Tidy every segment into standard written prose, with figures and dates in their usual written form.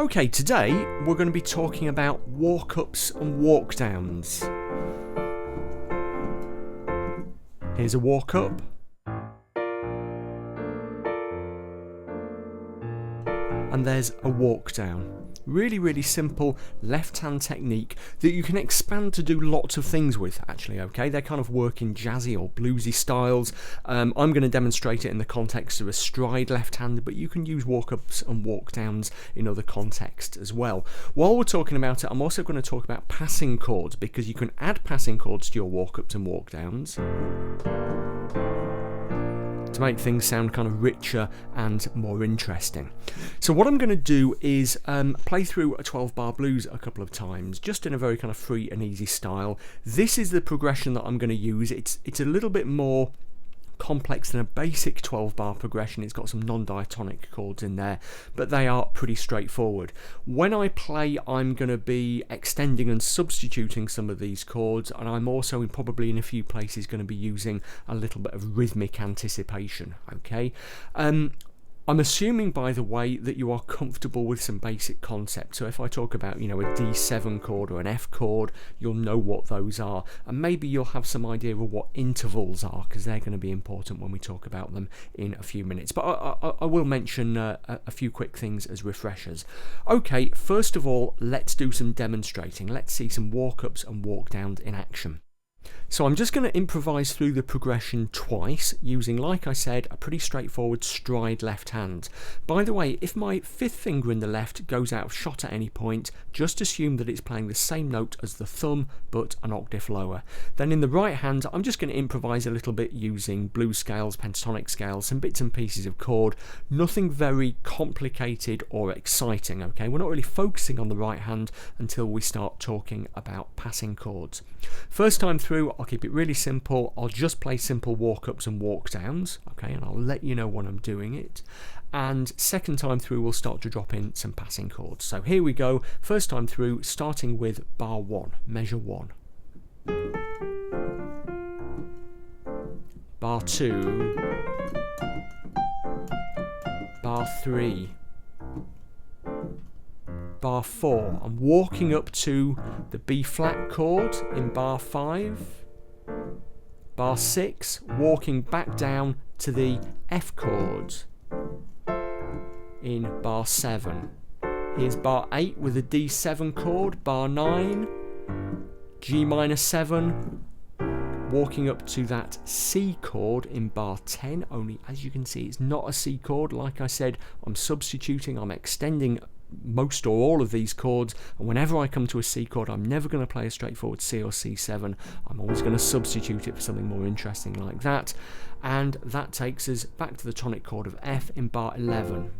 Okay, today we're going to be talking about walk-ups and walk-downs. Here's a walk-up. And there's a walk-down. Really simple left-hand technique that you can expand to do lots of things with, actually, okay? They kind of work in jazzy or bluesy styles. I'm going to demonstrate it in the context of a stride left-hand, but you can use walk-ups and walk-downs in other contexts as well. While we're talking about it, I'm also going to talk about passing chords, because you can add passing chords to your walk-ups and walk-downs to make things sound kind of richer and more interesting. So what I'm going to do is play through a 12-bar blues a couple of times, just in a very kind of free and easy style. This is the progression that I'm going to use. It's a little bit more complex than a basic 12-bar progression. It's got some non-diatonic chords in there, but they are pretty straightforward. When I play, I'm going to be extending and substituting some of these chords, and I'm also probably in a few places going to be using a little bit of rhythmic anticipation. Okay. I'm assuming, by the way, that you are comfortable with some basic concepts. So if I talk about, a D7 chord or an F chord, you'll know what those are. And maybe you'll have some idea of what intervals are, because they're going to be important when we talk about them in a few minutes. But I will mention a few quick things as refreshers. Okay, first of all, let's do some demonstrating. Let's see some walk-ups and walk-downs in action. So I'm just going to improvise through the progression twice using, like I said, a pretty straightforward stride left hand. By the way, if my fifth finger in the left goes out of shot at any point, just assume that it's playing the same note as the thumb but an octave lower. Then in the right hand, I'm just going to improvise a little bit using blues scales, pentatonic scales, some bits and pieces of chord. Nothing very complicated or exciting, okay? We're not really focusing on the right hand until we start talking about passing chords. First time through, I'll keep it really simple. I'll just play simple walk-ups and walk-downs, okay, and I'll let you know when I'm doing it. And second time through, we'll start to drop in some passing chords. So here we go. First time through, starting with bar 1, measure 1. Bar 2. Bar 3. Bar 4. I'm walking up to the B flat chord in bar 5. Bar 6, walking back down to the F chord in bar 7. Here's bar 8 with a D7 chord, bar 9, G minor 7, walking up to that C chord in bar 10, only as you can see it's not a C chord. Like I said, I'm substituting, I'm extending most or all of these chords, and whenever I come to a C chord, I'm never going to play a straightforward C or C7. I'm always going to substitute it for something more interesting like that, and that takes us back to the tonic chord of F in bar 11.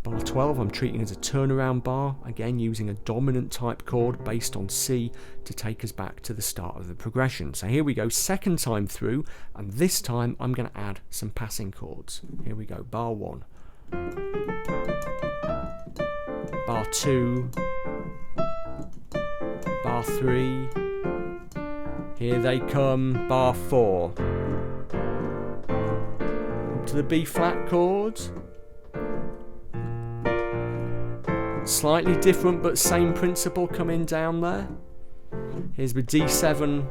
Bar 12 I'm treating as a turnaround bar, again using a dominant type chord based on C to take us back to the start of the progression. So here we go, second time through, and this time I'm going to add some passing chords. Here we go, bar 1, bar 2, bar 3, here they come, bar 4, up to the B flat chords. Slightly different but same principle coming down there. Here's the D7.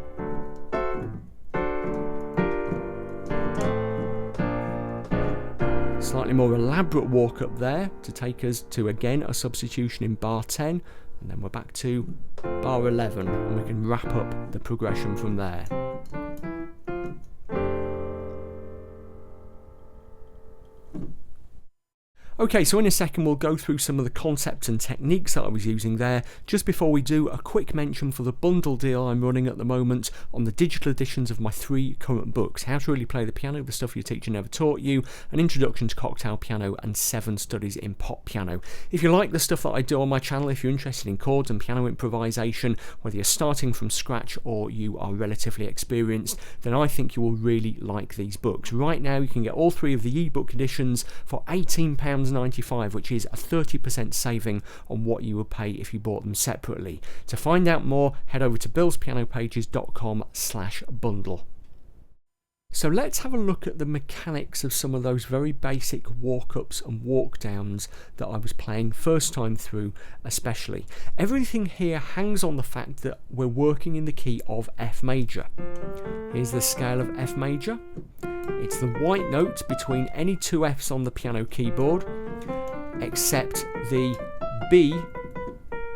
Slightly more elaborate walk up there to take us to, again, a substitution in bar 10. And then we're back to bar 11, and we can wrap up the progression from there. Okay, so in a second we'll go through some of the concepts and techniques that I was using there. Just before we do, a quick mention for the bundle deal I'm running at the moment on the digital editions of my 3 current books: How to Really Play the Piano, the Stuff Your Teacher Never Taught You, An Introduction to Cocktail Piano, and 7 Studies in Pop Piano. If you like the stuff that I do on my channel, if you're interested in chords and piano improvisation, whether you're starting from scratch or you are relatively experienced, then I think you will really like these books. Right now you can get all 3 of the ebook editions for £18.95, which is a 30% saving on what you would pay if you bought them separately. To find out more, head over to billspianopages.com/bundle. So let's have a look at the mechanics of some of those very basic walk-ups and walk-downs that I was playing first time through especially. Everything here hangs on the fact that we're working in the key of F major. Here's the scale of F major. It's the white note between any two Fs on the piano keyboard, except the B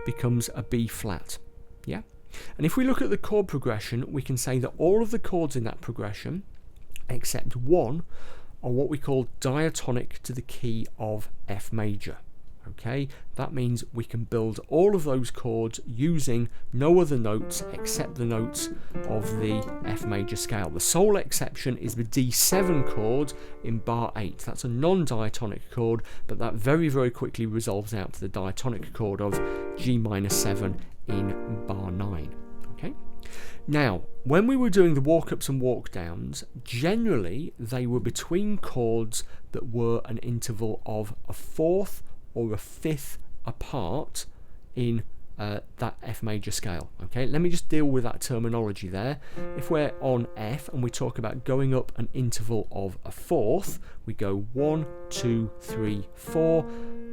becomes a B flat. Yeah? And if we look at the chord progression, we can say that all of the chords in that progression, except one, are what we call diatonic to the key of F major. Okay, that means we can build all of those chords using no other notes except the notes of the F major scale. The sole exception is the D7 chord in bar 8. That's a non-diatonic chord, but that very, very quickly resolves out to the diatonic chord of G minor 7 in bar 9. Okay. Now, when we were doing the walk-ups and walk-downs, generally they were between chords that were an interval of a fourth or a fifth apart in that F major scale. Okay, let me just deal with that terminology there. If we're on F and we talk about going up an interval of a fourth, we go 1, 2, 3, 4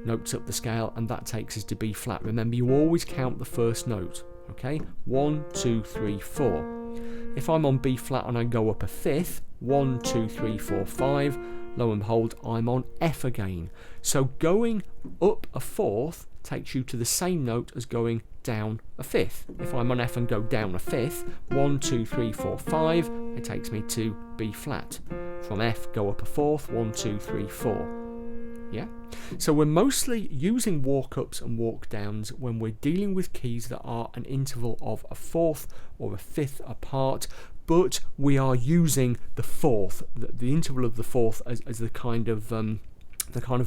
notes up the scale, and that takes us to B flat. Remember, you always count the first note. Okay, 1, 2, 3, 4. If I'm on B flat and I go up a fifth, 1, 2, 3, 4, 5, lo and behold, I'm on F again. So going up a fourth takes you to the same note as going down a fifth. If I'm on F and go down a fifth, 1, 2, 3, 4, 5, it takes me to B flat. From F, go up a fourth, 1, 2, 3, 4. Yeah? So we're mostly using walk-ups and walk-downs when we're dealing with keys that are an interval of a fourth or a fifth apart, but we are using the fourth, the interval of the fourth, as the kind of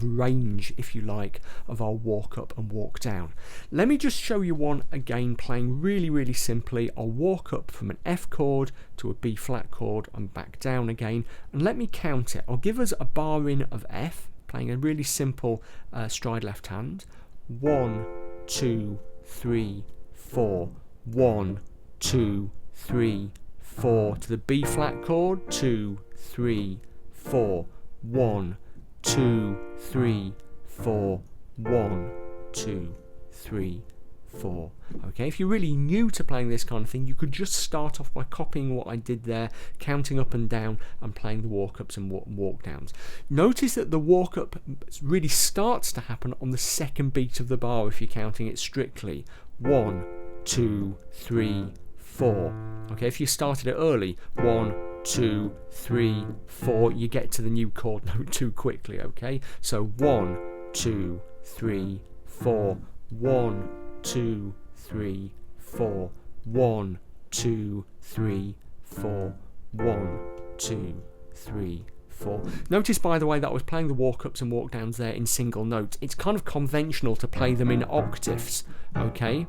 range, if you like, of our walk-up and walk-down. Let me just show you one again, playing really, really simply. I'll walk up from an F chord to a B flat chord and back down again, and let me count it. I'll give us a bar in of F, playing a really simple stride left hand. 1, 2, 3, 4. 1, 2, 3, 4 to the B flat chord. 2, 3, 4. 1, 2, 3, 4. 1, 2, 3, 4. Okay, if you're really new to playing this kind of thing, you could just start off by copying what I did there, counting up and down and playing the walk-ups and walk-downs. Notice that the walk-up really starts to happen on the second beat of the bar if you're counting it strictly. 1, 2, 3, 4. Okay, if you started it early, 1, 2, 3, 4, you get to the new chord note too quickly. Okay, so 1, 2, 3, 4. 1, 2, 3, 4. 1, 2, 3, 4. 1, 2, 3, 4. Notice, by the way, that I was playing the walk-ups and walk-downs there in single notes. It's kind of conventional to play them in octaves, okay?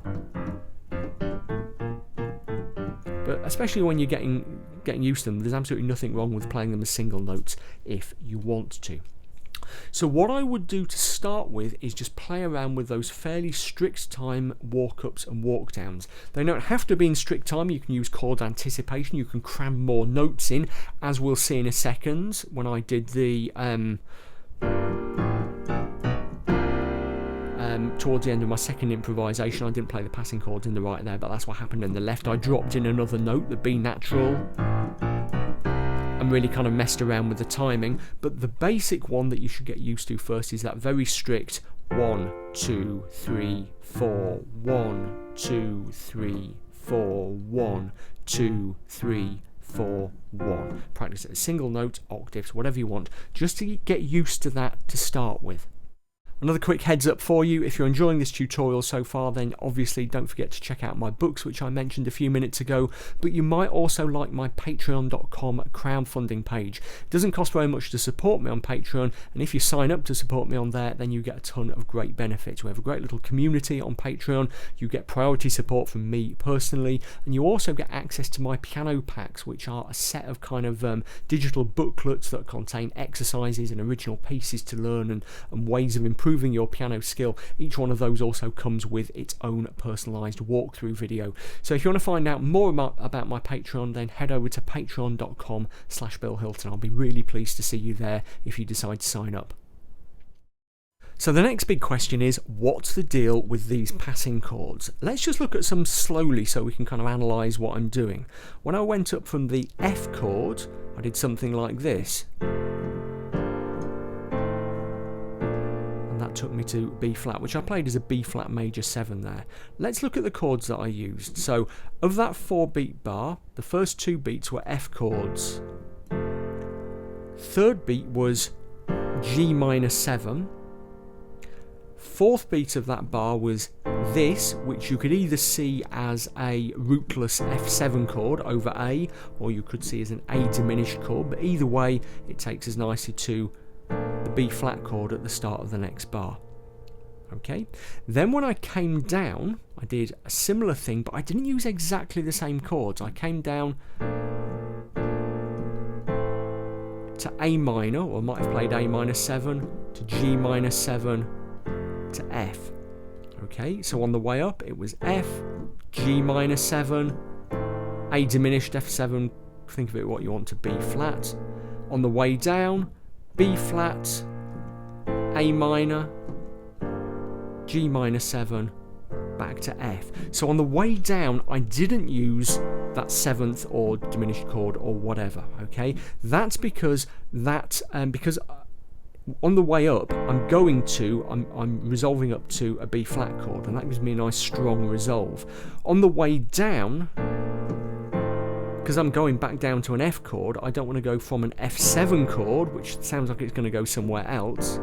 But especially when you're getting used to them, there's absolutely nothing wrong with playing them as single notes if you want to. So what I would do to start with is just play around with those fairly strict time walk-ups and walk-downs. They don't have to be in strict time. You can use chord anticipation. You can cram more notes in, as we'll see in a second when I did the towards the end of my second improvisation. I didn't play the passing chords in the right there, but that's what happened in the left. I dropped in another note, the B natural, and really kind of messed around with the timing. But the basic one that you should get used to first is that very strict 1, 2, 3, 4. 1, 2, 3, 4. 1, 2, 3, 4, 1. Practice it as single note, octaves, whatever you want, just to get used to that to start with. Another quick heads up for you, if you're enjoying this tutorial so far, then obviously don't forget to check out my books, which I mentioned a few minutes ago, but you might also like my patreon.com crowdfunding page. It doesn't cost very much to support me on Patreon, and if you sign up to support me on there, then you get a ton of great benefits. We have a great little community on Patreon, you get priority support from me personally, and you also get access to my piano packs, which are a set of kind of digital booklets that contain exercises and original pieces to learn and ways of improving improving your piano skill. Each one of those also comes with its own personalised walkthrough video. So if you want to find out more about my Patreon, then head over to patreon.com/Bill Hilton. I'll be really pleased to see you there if you decide to sign up. So the next big question is, what's the deal with these passing chords? Let's just look at some slowly so we can kind of analyse what I'm doing. When I went up from the F chord, I did something like this. And that took me to B flat, which I played as a B flat major 7 there. Let's look at the chords that I used. So of that 4-beat bar, the first 2 beats were F chords. Third beat was G minor 7. Fourth beat of that bar was this, which you could either see as a rootless F7 chord over A, or you could see as an A diminished chord, but either way it takes us nicely to the B flat chord at the start of the next bar. Okay, then when I came down, I did a similar thing, but I didn't use exactly the same chords. I came down to A minor, or I might have played A minor 7, to G minor 7, to F. Okay, so on the way up it was F, G minor 7, A diminished F7, think of it what you want, to B flat. On the way down, B flat, A minor, G minor 7, back to F. So on the way down I didn't use that 7th or diminished chord or whatever. Okay, that's because on the way up, I'm resolving up to a B flat chord, and that gives me a nice strong resolve. On the way down, because I'm going back down to an F chord, I don't want to go from an F7 chord, which sounds like it's going to go somewhere else,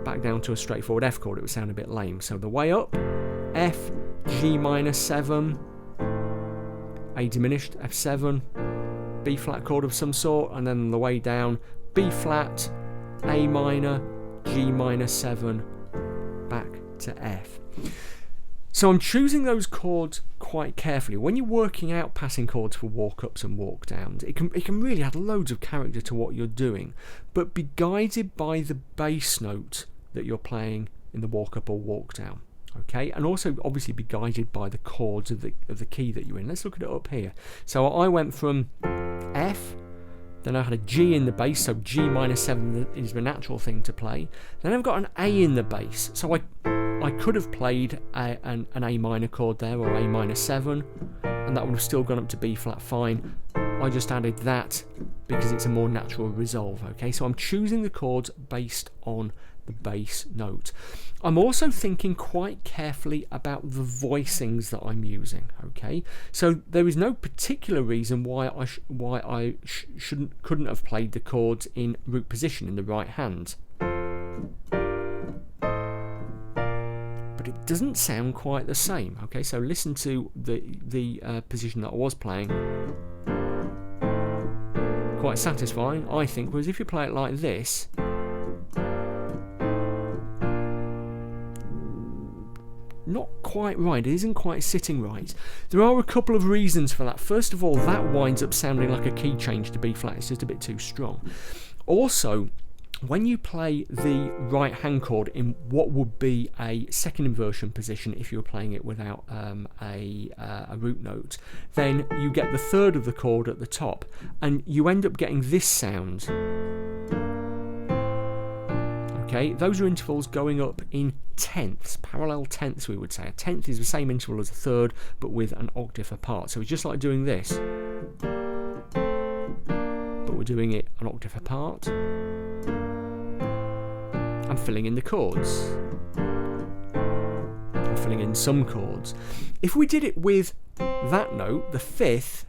back down to a straightforward F chord. It would sound a bit lame. So the way up, F, G minor 7, A diminished, F7, B flat chord of some sort, and then on the way down, B flat, A minor, G minor 7, back to F. So I'm choosing those chords quite carefully. When you're working out passing chords for walk-ups and walk-downs, it can really add loads of character to what you're doing, but be guided by the bass note that you're playing in the walk-up or walk-down. Okay, and also obviously be guided by the chords of the key that you're in. Let's look at it up here. So I went from F, then I had a G in the bass, so G minor 7 is the natural thing to play. Then I've got an A in the bass, so I could have played an A minor chord there, or A minor 7, and that would have still gone up to B flat fine. I just added that because it's a more natural resolve. Okay, so I'm choosing the chords based on the bass note. I'm also thinking quite carefully about the voicings that I'm using. Okay, so there is no particular reason why I couldn't have played the chords in root position in the right hand, but it doesn't sound quite the same. Okay, so listen to the position that I was playing. Quite satisfying, I think, whereas if you play it like this, not quite right. It isn't quite sitting right. There are a couple of reasons for that. First of all, that winds up sounding like a key change to B flat. It's just a bit too strong. Also, when you play the right hand chord in what would be a second inversion position if you were playing it without a root note, then you get the third of the chord at the top, and you end up getting this sound. Okay, those are intervals going up in tenths, parallel tenths we would say. A tenth is the same interval as a third, but with an octave apart. So it's just like doing this, but we're doing it an octave apart. I'm filling in the chords. I'm filling in some chords. If we did it with that note, the fifth,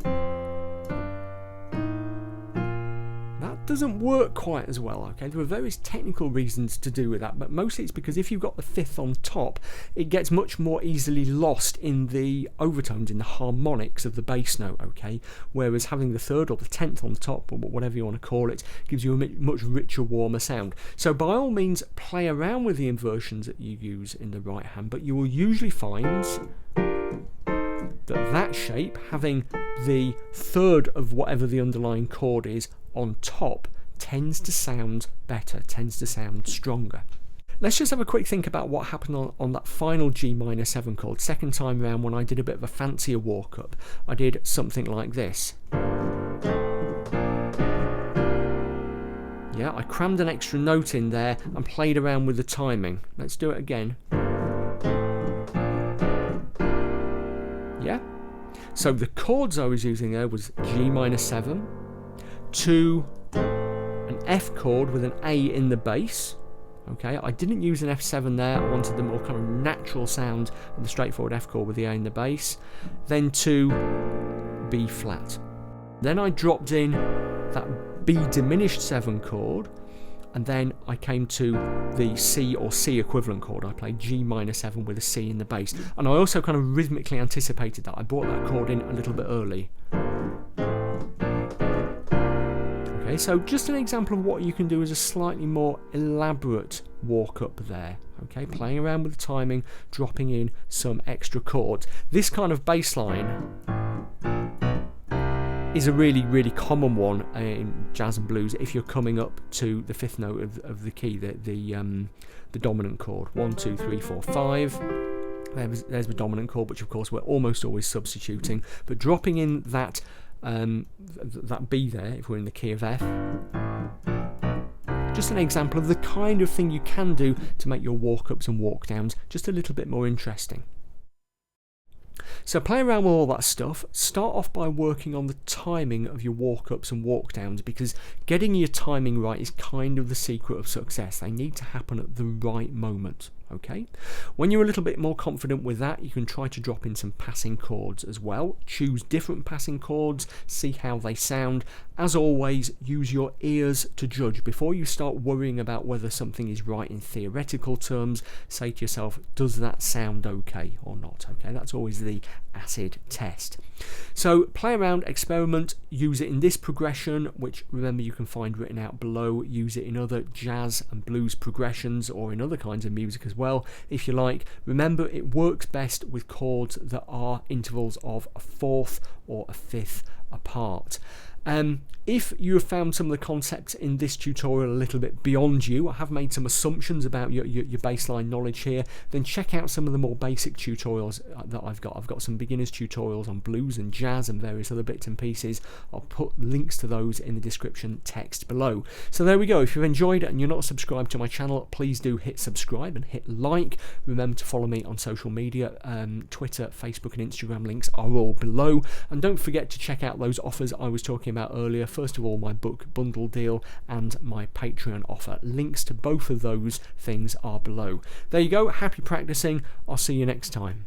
doesn't work quite as well. Okay, there are various technical reasons to do with that, but mostly it's because if you've got the fifth on top, it gets much more easily lost in the overtones, in the harmonics of the bass note. Okay, whereas having the third or the 10th on the top, or whatever you want to call it, gives you a much richer, warmer sound. So by all means, play around with the inversions that you use in the right hand, but you will usually find that shape, having the third of whatever the underlying chord is on top, tends to sound better, tends to sound stronger. Let's just have a quick think about what happened on that final G minor 7 chord. Second time around, when I did a bit of a fancier walk up, I did something like this. Yeah, I crammed an extra note in there and played around with the timing. Let's do it again. Yeah. So the chords I was using there was G minor 7 to an F chord with an A in the bass. Okay, I didn't use an F7 there. I wanted the more kind of natural sound of the straightforward F chord with the A in the bass. Then to B flat. Then I dropped in that B diminished 7 chord, and then I came to the C or C equivalent chord. I played G minor 7 with a C in the bass, and I also kind of rhythmically anticipated that. I brought that chord in a little bit early. Okay, so just an example of what you can do as a slightly more elaborate walk up there. Okay, playing around with the timing, dropping in some extra chords. This kind of bass line is a really, really common one in jazz and blues if you're coming up to the 5th note of the key, the dominant chord. 1, 2, 3, 4, 5. There's the dominant chord, which of course we're almost always substituting, but dropping in that B there, if we're in the key of F. Just an example of the kind of thing you can do to make your walk-ups and walk-downs just a little bit more interesting. So play around with all that stuff. Start off by working on the timing of your walk-ups and walk-downs, because getting your timing right is kind of the secret of success. They need to happen at the right moment. Okay, when you're a little bit more confident with that, you can try to drop in some passing chords as well. Choose different passing chords, see how they sound. As always, use your ears to judge. Before you start worrying about whether something is right in theoretical terms, say to yourself, does that sound okay or not? Okay, that's always the acid test. So play around, experiment, use it in this progression, which remember you can find written out below. Use it in other jazz and blues progressions or in other kinds of music as well, if you like. Remember, it works best with chords that are intervals of a 4th or a 5th apart. If you have found some of the concepts in this tutorial a little bit beyond you, I have made some assumptions about your baseline knowledge here, then check out some of the more basic tutorials that I've got. I've got some beginners tutorials on blues and jazz and various other bits and pieces. I'll put links to those in the description text below. So there we go. If you've enjoyed it and you're not subscribed to my channel, please do hit subscribe and hit like. Remember to follow me on social media. Twitter, Facebook and Instagram links are all below. And don't forget to check out those offers I was talking about earlier. First of all, my book bundle deal and my Patreon offer. Links to both of those things are below. There you go. Happy practicing. I'll see you next time.